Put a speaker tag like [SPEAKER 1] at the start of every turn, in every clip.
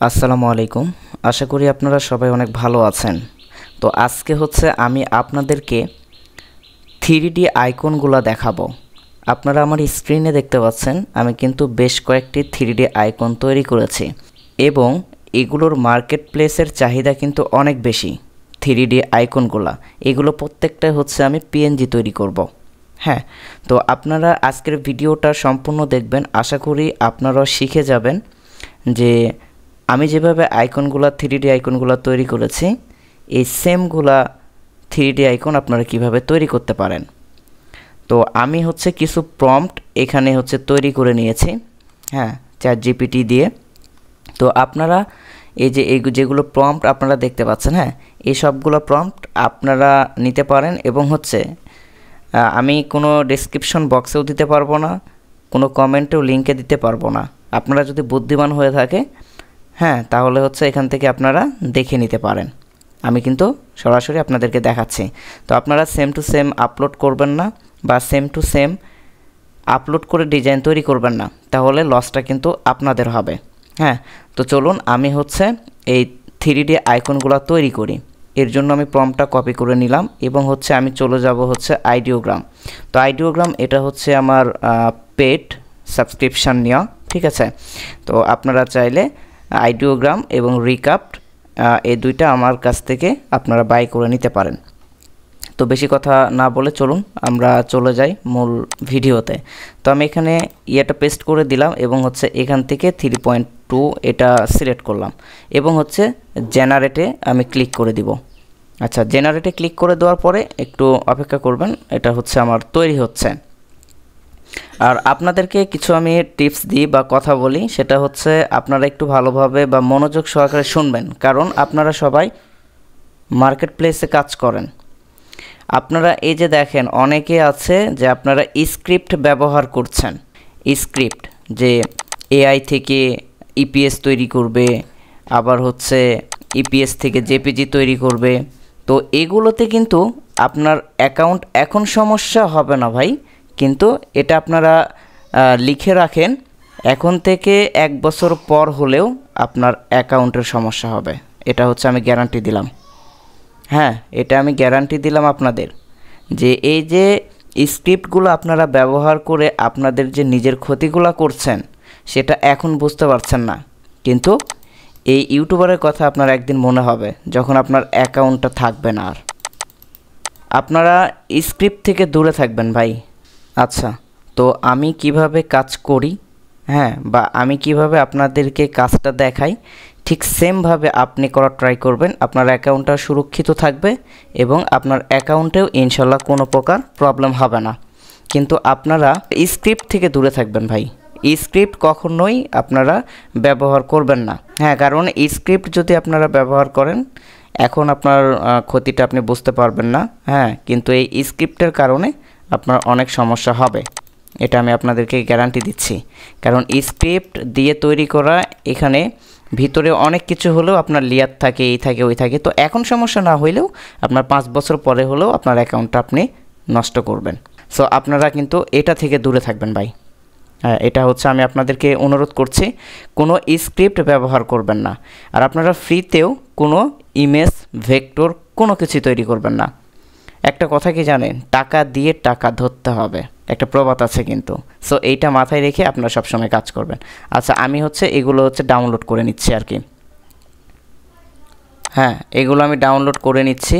[SPEAKER 1] আসসালামু আলাইকুম। আশা করি আপনারা সবাই অনেক ভালো আছেন। তো আজকে আমি আপনাদেরকে 3D আইকনগুলো দেখাবো। আপনারা আমার স্ক্রিনে দেখতে পাচ্ছেন আমি কিন্তু বেশ কয়েকটি 3D আইকন তৈরি করেছি এবং এগুলোর মার্কেট প্লেসের চাহিদা কিন্তু অনেক বেশি। 3D আইকনগুলো এগুলো প্রত্যেকটাই আমি পিএনজি তৈরি করব। হ্যাঁ, তো আপনারা আজকের ভিডিওটা সম্পূর্ণ দেখবেন। আশা করি আপনারাও শিখে যাবেন যে আমি যেভাবে আইকনগুলো 3D আইকনগুলো তৈরি করেছি এই সেমগুলা 3D আইকন আপনারা কিভাবে তৈরি করতে পারেন। তো আমি কিছু প্রম্পট এখানে তৈরি করে নিয়েছি, হ্যাঁ, চ্যাট জিপিটি দিয়ে। তো আপনারা এই যে যেগুলো প্রম্পট আপনারা দেখতে পাচ্ছেন, হ্যাঁ, এই সবগুলো প্রম্পট আপনারা নিতে পারেন এবং আমি কোনো ডেসক্রিপশন বক্সেও দিতে পারবো না, কোনো কমেন্টেও লিঙ্কে দিতে পারবো না। আপনারা যদি বুদ্ধিমান হয়ে থাকে, হ্যাঁ, তাহলে এখান থেকে আপনারা দেখে নিতে পারেন। আমি কিন্তু সরাসরি আপনাদেরকে দেখাচ্ছি। তো আপনারা সেম টু সেম আপলোড করবেন না বা সেম টু সেম আপলোড করে ডিজাইন তৈরি করবেন না, তাহলে লসটা কিন্তু আপনাদের হবে। হ্যাঁ, তো চলুন আমি এই 3D আইকনগুলো তৈরি করি। এর জন্য আমি প্রম্পটটা কপি করে নিলাম এবং আমি চলে যাব আইডিওগ্রাম। তো আইডিওগ্রাম এটা আমার পেড সাবস্ক্রিপশান নেওয়া, ঠিক আছে। তো আপনারা চাইলে আইডিওগ্রাম এবং রিকাপ্ট এই দুইটা আমার কাছ থেকে আপনারা বাই করে নিতে পারেন। তো বেশি কথা না বলে চলুন আমরা চলে যাই মূল ভিডিওতে। তো আমি এখানে ইয়েটা পেস্ট করে দিলাম এবং এখান থেকে 3.2 এটা সিলেক্ট করলাম এবং জেনারেটে আমি ক্লিক করে দিব। আচ্ছা, জেনারেটে ক্লিক করে দেওয়ার পরে একটু অপেক্ষা করবেন, এটা আমার তৈরি হচ্ছে। আর আপনাদেরকে কিছু আমি টিপস দিই বা কথা বলি, সেটা আপনারা একটু ভালোভাবে বা মনোযোগ সহকারে শুনবেন, কারণ আপনারা সবাই মার্কেট প্লেসে কাজ করেন। আপনারা এই যে দেখেন অনেকে আছে যে আপনারা স্ক্রিপ্ট ব্যবহার করছেন, স্ক্রিপ্ট যে এআই থেকে ইপিএস তৈরি করবে, আবার ইপিএস থেকে জেপিজি তৈরি করবে। তো এগুলোতে কিন্তু আপনার অ্যাকাউন্ট এখন সমস্যা হবে না ভাই, কিন্তু এটা আপনারা লিখে রাখেন, এখন থেকে 1 বছর পর হলেও আপনার অ্যাকাউন্টের সমস্যা হবে। এটা আমি গ্যারান্টি দিলাম। হ্যাঁ, এটা আমি গ্যারান্টি দিলাম আপনাদের যে এই যে স্ক্রিপ্টগুলো আপনারা ব্যবহার করে আপনাদের যে নিজের ক্ষতিগুলো করছেন সেটা এখন বুঝতে পারছেন না, কিন্তু এই ইউটিউবারের কথা আপনার একদিন মনে হবে যখন আপনার অ্যাকাউন্টটা থাকবে না। আর আপনারা স্ক্রিপ্ট থেকে দূরে থাকবেন ভাই। আচ্ছা, তো আমি কিভাবে কাজ করি, হ্যাঁ, বা আমি কিভাবে আপনাদেরকে কাজটা দেখাই, ঠিক সেমভাবে আপনি করার ট্রাই করবেন। আপনার অ্যাকাউন্টটা সুরক্ষিত থাকবে এবং আপনার অ্যাকাউন্টেও ইনশাল্লাহ কোনো প্রকার প্রবলেম হবে না। কিন্তু আপনারা স্ক্রিপ্ট থেকে দূরে থাকবেন ভাই। স্ক্রিপ্ট কখনোই আপনারা ব্যবহার করবেন না। হ্যাঁ, কারণ স্ক্রিপ্ট যদি আপনারা ব্যবহার করেন এখন আপনার ক্ষতিটা আপনি বুঝতে পারবেন না। হ্যাঁ, কিন্তু এই স্ক্রিপ্টের কারণে আপনার অনেক সমস্যা হবে, এটা আমি আপনাদেরকে গ্যারান্টি দিচ্ছি। কারণ স্ক্রিপ্ট দিয়ে তৈরি করা এখানে ভিতরে অনেক কিছু হলেও আপনার লেয়ার থাকে, এই থাকে, ওই থাকে। তো এখন সমস্যা না হইলেও আপনার 5 বছর পরে হলেও আপনার অ্যাকাউন্টটা আপনি নষ্ট করবেন। সো আপনারা কিন্তু এটা থেকে দূরে থাকবেন ভাই। হ্যাঁ, এটা আমি আপনাদেরকে অনুরোধ করছি, কোনো স্ক্রিপ্ট ব্যবহার করবেন না। আর আপনারা ফ্রিতেও কোনো ইমেজ, ভেক্টর কোনো কিছু তৈরি করবেন না। একটা কথা কি জানেন, টাকা দিয়ে টাকা ধরতে হবে, একটা প্রবাদ আছে কিন্তু। সো এইটা মাথায় রেখে আপনারা সবসময় কাজ করবেন। আচ্ছা, আমি এগুলো ডাউনলোড করে নিচ্ছি আর কি। হ্যাঁ, এগুলো আমি ডাউনলোড করে নিচ্ছি।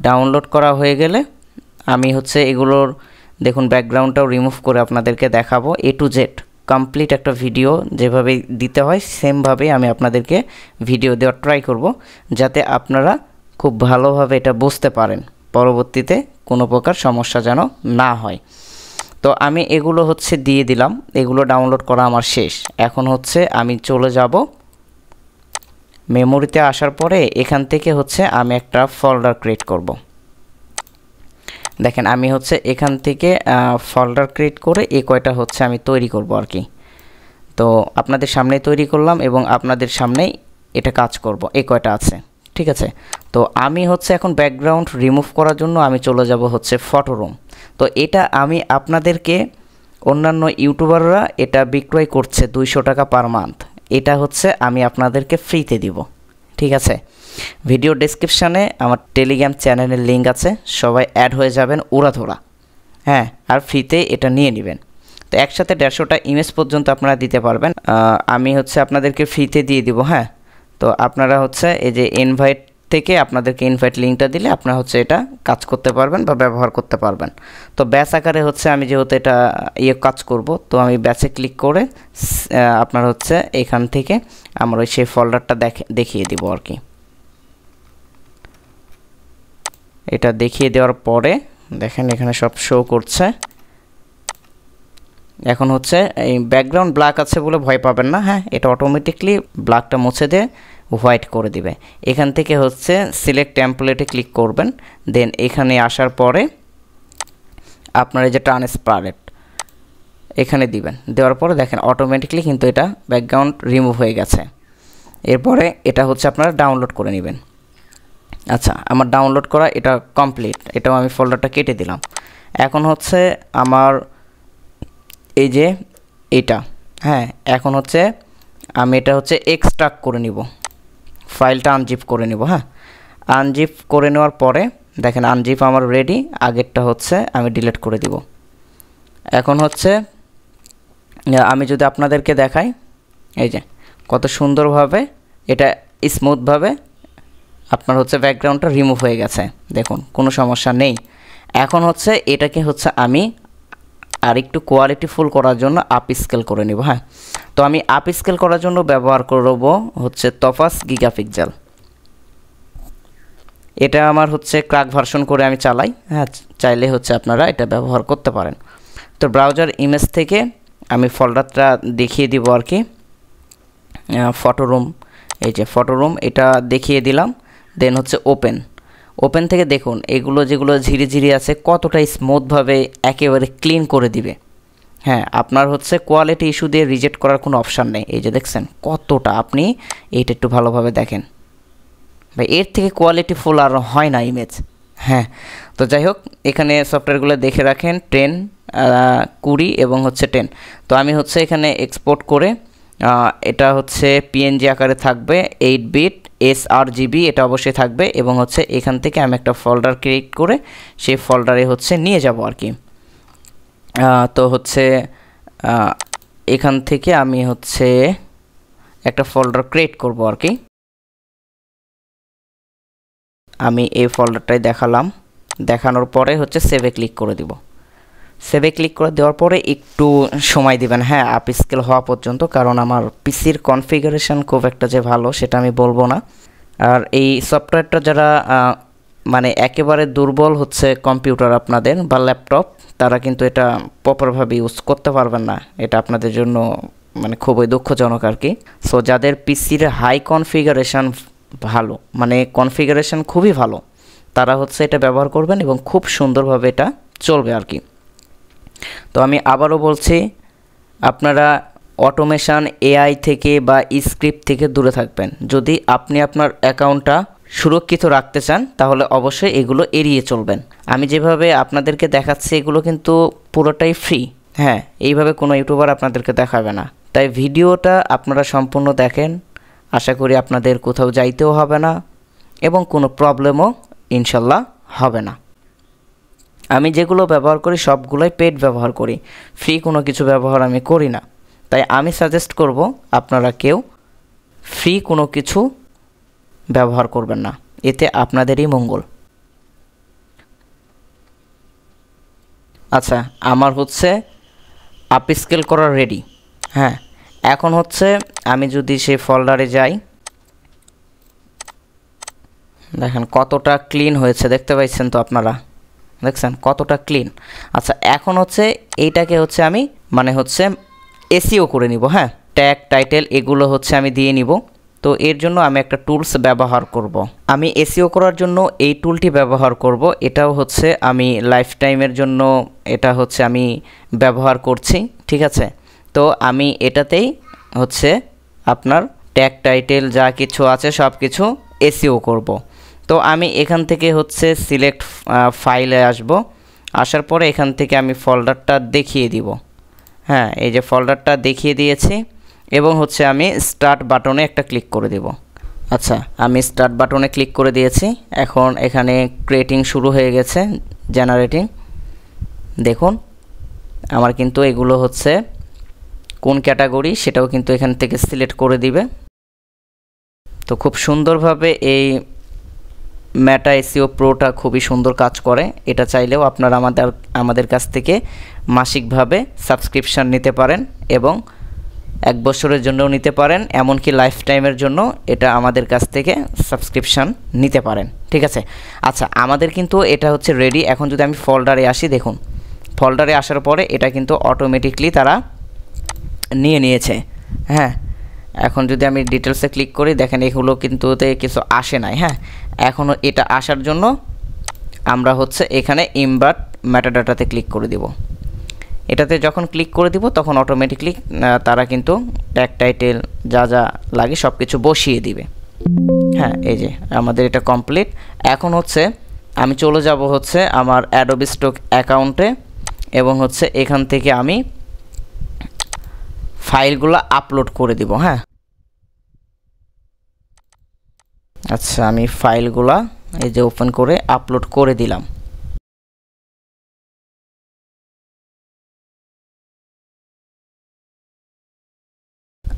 [SPEAKER 1] ডাউনলোড করা হয়ে গেলে আমি এগুলোর দেখুন ব্যাকগ্রাউন্ডটাও রিমুভ করে আপনাদেরকে দেখাবো। A to Z কমপ্লিট একটা ভিডিও যেভাবে দিতে হয় সেমভাবেই আমি আপনাদেরকে ভিডিও দেওয়ার ট্রাই করব, যাতে আপনারা খুব ভালোভাবে এটা বুঝতে পারেন, পরবর্তীতে কোনো প্রকার সমস্যা যেন না হয়। তো আমি এগুলো দিয়ে দিলাম, এগুলো ডাউনলোড করা আমার শেষ। এখন আমি চলে যাব মেমোরিতে। আসার পরে এখান থেকে আমি একটা ফোল্ডার ক্রিয়েট করব। দেখেন আমি এখান থেকে ফোল্ডার ক্রিয়েট করে এই কয়টা আমি তৈরি করব আর কি। তো আপনাদের সামনেই তৈরি করলাম এবং আপনাদের সামনেই এটা কাজ করব, এই কয়টা আছে, ঠিক আছে। তো আমি এখন ব্যাকগ্রাউন্ড রিমুভ করার জন্য আমি চলে যাব ফটোরুম। তো এটা আমি আপনাদেরকে, অন্যান্য ইউটিউবাররা এটা বিক্রয় করছে 200 টাকা পার মান্থ। এটা হচ্ছে আমি আপনাদেরকে ফ্রিতে দিব, ঠিক আছে। ভিডিও ডেসক্রিপশানে আমার টেলিগ্রাম চ্যানেলের লিঙ্ক আছে, সবাই অ্যাড হয়ে যাবেন উড়াধরা, হ্যাঁ, আর ফ্রিতে এটা নিয়ে নেবেন। তো একসাথে 150টা ইমেজ পর্যন্ত আপনারা দিতে পারবেন। আমি হচ্ছে আপনাদেরকে ফ্রিতে দিয়ে দিব, হ্যাঁ। তো আপনারা হচ্ছে এই যে ইনভাইট থেকে আপনাদেরকে ইনভাইট লিঙ্কটা দিলে আপনারা হচ্ছে এটা কাজ করতে পারবেন বা ব্যবহার করতে পারবেন। তো ব্যাচ আকারে হচ্ছে আমি যেহেতু এটা কাজ করব, তো আমি ব্যাচে ক্লিক করে আপনার হচ্ছে এখান থেকে আমার ওই সেই ফোল্ডারটা দেখিয়ে দিব আর কি। এটা দেখিয়ে দেওয়ার পরে দেখেন এখানে সব শো করছে। এখন হচ্ছে এই ব্যাকগ্রাউন্ড ব্ল্যাক আছে বলে ভয় পাবেন না, হ্যাঁ, এটা অটোমেটিকলি ব্ল্যাকটা মুছে দিয়ে হোয়াইট করে দিবে। এখান থেকে হচ্ছে সিলেক্ট টেমপ্লেটে ক্লিক করবেন, দেন এখানে আসার পরে আপনার এই যে ট্রান্সপারেন্ট এখানে দিবেন, দেওয়ার পরে দেখেন অটোমেটিকলি কিন্তু এটা ব্যাকগ্রাউন্ড রিমুভ হয়ে গেছে। এরপরে এটা হচ্ছে আপনারা ডাউনলোড করে নেবেন। আচ্ছা, আমার ডাউনলোড করা এটা কমপ্লিট, এটাও আমি ফোল্ডারটা কেটে দিলাম। এখন হচ্ছে আমার এই যে এটা, হ্যাঁ, এখন হচ্ছে আমি এটা হচ্ছে এক্সট্রাক্ট করে নিব, ফাইলটা আনজিপ করে নিব, হ্যাঁ। আনজিপ করে নেওয়ার পরে দেখেন আনজিপ আমার রেডি, আগেরটা হচ্ছে আমি ডিলিট করে দিব। এখন হচ্ছে আমি যদি আপনাদেরকে দেখাই, এই যে কত সুন্দরভাবে এটা স্মুথভাবে আপনার হচ্ছে ব্যাকগ্রাউন্ডটা রিমুভ হয়ে গেছে, দেখুন কোনো সমস্যা নেই। এখন হচ্ছে এটাকে হচ্ছে আমি আর একটু কোয়ালিটিফুল করার জন্য আপ স্কেল করে নিব, হ্যাঁ। তো আমি আপ স্কেল করার জন্য ব্যবহার করব হচ্ছে তফাস গিগাপিক্সেল। এটা আমার হচ্ছে ক্র্যাক ভার্সন করে আমি চালাই, হ্যাঁ, চাইলে হচ্ছে আপনারা এটা ব্যবহার করতে পারেন। তো ব্রাউজার ইমেজ থেকে আমি ফোল্ডারটা দেখিয়ে দিব আর কি, ফটোরুম, এই যে ফটোরুম এটা দেখিয়ে দিলাম। দেন হচ্ছে ওপেন থেকে দেখুন এগুলো যেগুলো ঝিরিঝিরি আছে কতটা স্মুথভাবে একেবারে ক্লিন করে দিবে, হ্যাঁ। আপনার হচ্ছে কোয়ালিটি ইস্যু দিয়ে রিজেক্ট করার কোনো অপশান নেই। এই যে দেখছেন কতটা, আপনি এইটা একটু ভালোভাবে দেখেন ভাই, এর থেকে কোয়ালিটিফুল আর হয় না ইমেজ, হ্যাঁ। তো যাই হোক, এখানে সফটওয়্যারগুলো দেখে রাখেন 10, 20 এবং হচ্ছে 10। তো আমি হচ্ছে এখানে এক্সপোর্ট করে এটা হচ্ছে পিএনজি আকারে থাকবে, 8 বিট sRGB এটা অবশ্যই থাকবে, এবং হচ্ছে এখান থেকে আমি একটা ফোল্ডার ক্রিয়েট করে সেই ফোল্ডারে হচ্ছে নিয়ে যাব আর কি। তো হচ্ছে এখান থেকে আমি হচ্ছে একটা ফোল্ডার ক্রিয়েট করব আর কি। আমি এই ফোল্ডারটাই দেখালাম, দেখানোর পরে হচ্ছে সেভে ক্লিক করে দিব। সেভে ক্লিক করে দেওয়ার পরে একটু সময় দিবেন, হ্যাঁ, আপ স্কেল হওয়া পর্যন্ত, কারণ আমার পিসির কনফিগারেশন খুব একটা যে ভালো সেটা আমি বলবো না। আর এই সফটওয়্যারটা যারা মানে একেবারে দুর্বল হচ্ছে কম্পিউটার আপনাদের বা ল্যাপটপ, তারা কিন্তু এটা প্রপারভাবে ইউজ করতে পারবেন না, এটা আপনাদের জন্য মানে খুবই দুঃখজনক আর কি। সো যাদের পিসির হাই কনফিগারেশন ভালো, মানে কনফিগারেশন খুবই ভালো, তারা হচ্ছে এটা ব্যবহার করবেন এবং খুব সুন্দরভাবে এটা চলবে আর কি। তো আমি আবারও বলছি, আপনারা অটোমেশন এআই থেকে বা স্ক্রিপ্ট থেকে দূরে থাকবেন। যদি আপনি আপনার অ্যাকাউন্টটা সুরক্ষিত রাখতে চান তাহলে অবশ্যই এগুলো এড়িয়ে চলবেন। আমি যেভাবে আপনাদেরকে দেখাচ্ছি এগুলো কিন্তু পুরোটাই ফ্রি, হ্যাঁ, এইভাবে কোনো ইউটিউবার আপনাদেরকে দেখাবে না। তাই ভিডিওটা আপনারা সম্পূর্ণ দেখেন, আশা করি আপনাদের কোথাও যাইতেও হবে না এবং কোনো প্রবলেমও ইনশাল্লাহ হবে না। আমি যেগুলো ব্যবহার করি সবগুলোই পেড ব্যবহার করি, ফ্রি কোনো কিছু ব্যবহার আমি করি না। তাই আমি সাজেস্ট করব আপনারা কেউ ফ্রি কোনো কিছু ব্যবহার করবেন না, এতে আপনাদেরই মঙ্গল। আচ্ছা, আমার হচ্ছে আপ স্কেল করা রেডি, হ্যাঁ। এখন হচ্ছে আমি যদি সেই ফোল্ডারে যাই, দেখেন কতটা ক্লিন হয়েছে, দেখতে পাচ্ছেন তো আপনারা, দেখছেন কতটা ক্লিন। আচ্ছা, এখন হচ্ছে এইটাকে হচ্ছে আমি মানে হচ্ছে এসইও করে নিব, হ্যাঁ, ট্যাগ টাইটেল এগুলো হচ্ছে আমি দিয়ে নিব। তো এর জন্য আমি একটা টুলস ব্যবহার করব। আমি এসইও করার জন্য এই টুলটি ব্যবহার করব, এটাও হচ্ছে আমি লাইফ টাইমের জন্য এটা হচ্ছে আমি ব্যবহার করছি, ঠিক আছে। তো আমি এটাতেই হচ্ছে আপনার ট্যাগ টাইটেল যা কিছু আছে সব কিছু এসইও করব। তো আমি এখান থেকে হচ্ছে সিলেক্ট ফাইলে আসব, আসার পরে এখান থেকে আমি ফোল্ডারটা দেখিয়ে দিব, হ্যাঁ, এই যে ফোল্ডারটা দেখিয়ে দিয়েছি। এবং হচ্ছে আমি স্টার্ট বাটনে একটা ক্লিক করে দেব। আচ্ছা, আমি স্টার্ট বাটনে ক্লিক করে দিয়েছি। এখন এখানে ক্রিয়েটিং শুরু হয়ে গেছে, জেনারেটিং। দেখুন আমার কিন্তু এগুলো হচ্ছে কোন ক্যাটাগরি সেটাও কিন্তু এখান থেকে সিলেক্ট করে দিবে। তো খুব সুন্দরভাবে এই মেটা এসইও প্রোটা খুবই সুন্দর কাজ করে। এটা চাইলেও আপনারা আমাদের কাছ থেকে মাসিকভাবে সাবস্ক্রিপশান নিতে পারেন এবং 1 বছরের জন্যও নিতে পারেন, এমনকি লাইফ টাইমের জন্য এটা আমাদের কাছ থেকে সাবস্ক্রিপশান নিতে পারেন। ঠিক আছে। আচ্ছা, আমাদের কিন্তু এটা হচ্ছে রেডি। এখন যদি আমি ফোল্ডারে আসি, দেখুন ফোল্ডারে আসার পরে এটা কিন্তু অটোমেটিকলি তারা নিয়েছে। হ্যাঁ, এখন যদি আমি ডিটেলসে ক্লিক করি, দেখেন এগুলো কিন্তু কিছু আসে নাই। হ্যাঁ, এখনও এটা আসার জন্য আমরা হচ্ছে এখানে ইমবার্ট মেটাডাটাতে ক্লিক করে দিব। এটাতে যখন ক্লিক করে দিব তখন অটোমেটিকলি তারা কিন্তু ট্যাগ টাইটেল যা যা লাগে সব কিছু বসিয়ে দিবে। হ্যাঁ, এই যে আমাদের এটা কমপ্লিট। এখন হচ্ছে আমি চলে যাব হচ্ছে আমার অ্যাডোবি স্টক অ্যাকাউন্টে এবং হচ্ছে এখান থেকে আমি ফাইলগুলো আপলোড করে দিব। হ্যাঁ, আচ্ছা, আমি ফাইলগুলা এই যে ওপেন করে আপলোড করে দিলাম।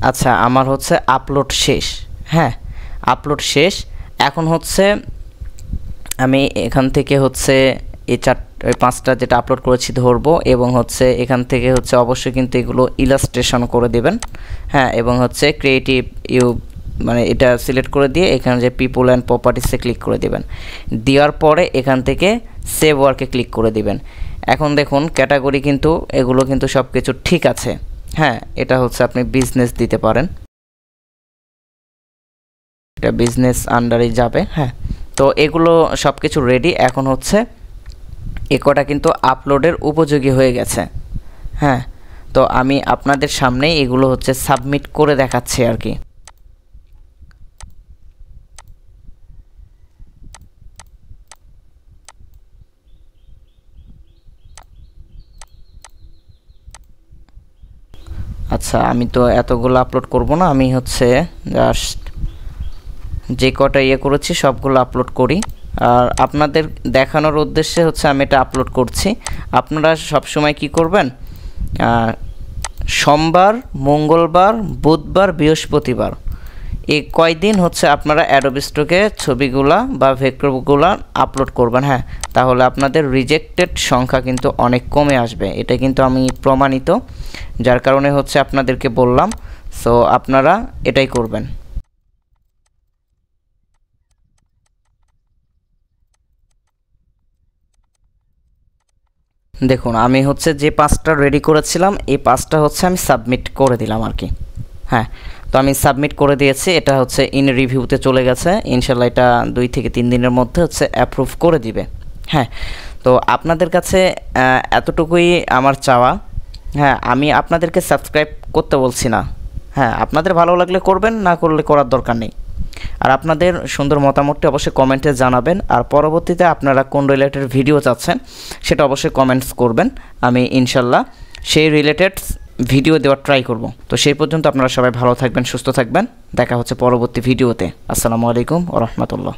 [SPEAKER 1] আচ্ছা, আমার হচ্ছে আপলোড শেষ। হ্যাঁ, আপলোড শেষ। এখন হচ্ছে আমি এখান থেকে হচ্ছে এই 5টা যেটা আপলোড করেছি ধরবো এবং হচ্ছে এখান থেকে হচ্ছে অবশ্যই কিন্তু এগুলো ইলাস্ট্রেশন করে দেবেন। হ্যাঁ, এবং হচ্ছে ক্রিয়েটিভ মানে এটা সিলেক্ট করে দিয়ে এখানে যে পিপল অ্যান্ড প্রপার্টিসে ক্লিক করে দেবেন। দেওয়ার পরে এখান থেকে সেভ ওয়ার্কে ক্লিক করে দিবেন। এখন দেখুন ক্যাটাগরি কিন্তু এগুলো কিন্তু সব কিছু ঠিক আছে। হ্যাঁ, এটা হচ্ছে আপনি বিজনেস দিতে পারেন, এটা বিজনেস আন্ডারে যাবে। হ্যাঁ, তো এগুলো সব কিছু রেডি। এখন হচ্ছে কটা কিন্তু আপলোডের উপযোগী হয়ে গেছে। হ্যাঁ, তো আমি আপনাদের সামনেই এগুলো হচ্ছে সাবমিট করে দেখাচ্ছি আর কি। আচ্ছা, আমি তো এতগুলো আপলোড করব না, আমি হচ্ছে জাস্ট যে কটা করেছি সবগুলো আপলোড করি। আর আপনাদের দেখানোর উদ্দেশ্যে হচ্ছে আমি এটা আপলোড করছি। আপনারা সব সময় কি করবেন, সোমবার, মঙ্গলবার, বুধবার, বৃহস্পতিবার এই কয়দিন হচ্ছে আপনারা অ্যাডোবি স্টকে ছবিগুলা বা ভেক্টরগুলা আপলোড করবেন। হ্যাঁ, তাহলে আপনাদের রিজেক্টেড সংখ্যা কিন্তু অনেক কমে আসবে। এটা কিন্তু আমি প্রমাণিত, যার কারণে হচ্ছে আপনাদেরকে বললাম। সো আপনারা এটাই করবেন। দেখুন আমি হচ্ছে যে 5টা রেডি করেছিলাম এই 5টা হচ্ছে আমি সাবমিট করে দিলাম আর কি। হ্যাঁ, তো আমি সাবমিট করে দিয়েছি। এটা হচ্ছে ইন রিভিউতে চলে গেছে। ইনশাল্লাহ এটা 2 থেকে 3 দিনের মধ্যে হচ্ছে অ্যাপ্রুভ করে দিবে। হ্যাঁ, তো আপনাদের কাছে এতটুকুই আমার চাওয়া। হ্যাঁ, আমি আপনাদেরকে সাবস্ক্রাইব করতে বলছি না। হ্যাঁ, আপনাদের ভালো লাগলে করবেন, না করলে করার দরকার নেই। আর আপনাদের সুন্দর মতামতটি অবশ্যই কমেন্টে জানাবেন। আর পরবর্তীতে আপনারা কোন রিলেটেড ভিডিও চাচ্ছেন সেটা অবশ্যই কমেন্টস করবেন। আমি ইনশাল্লাহ সেই রিলেটেড ভিডিও দেওয়ার ট্রাই করব। তো সেই পর্যন্ত আপনারা সবাই ভালো থাকবেন, সুস্থ থাকবেন। দেখা হচ্ছে পরবর্তী ভিডিওতে। আসসালামু আলাইকুম ওয়া রাহমাতুল্লাহ।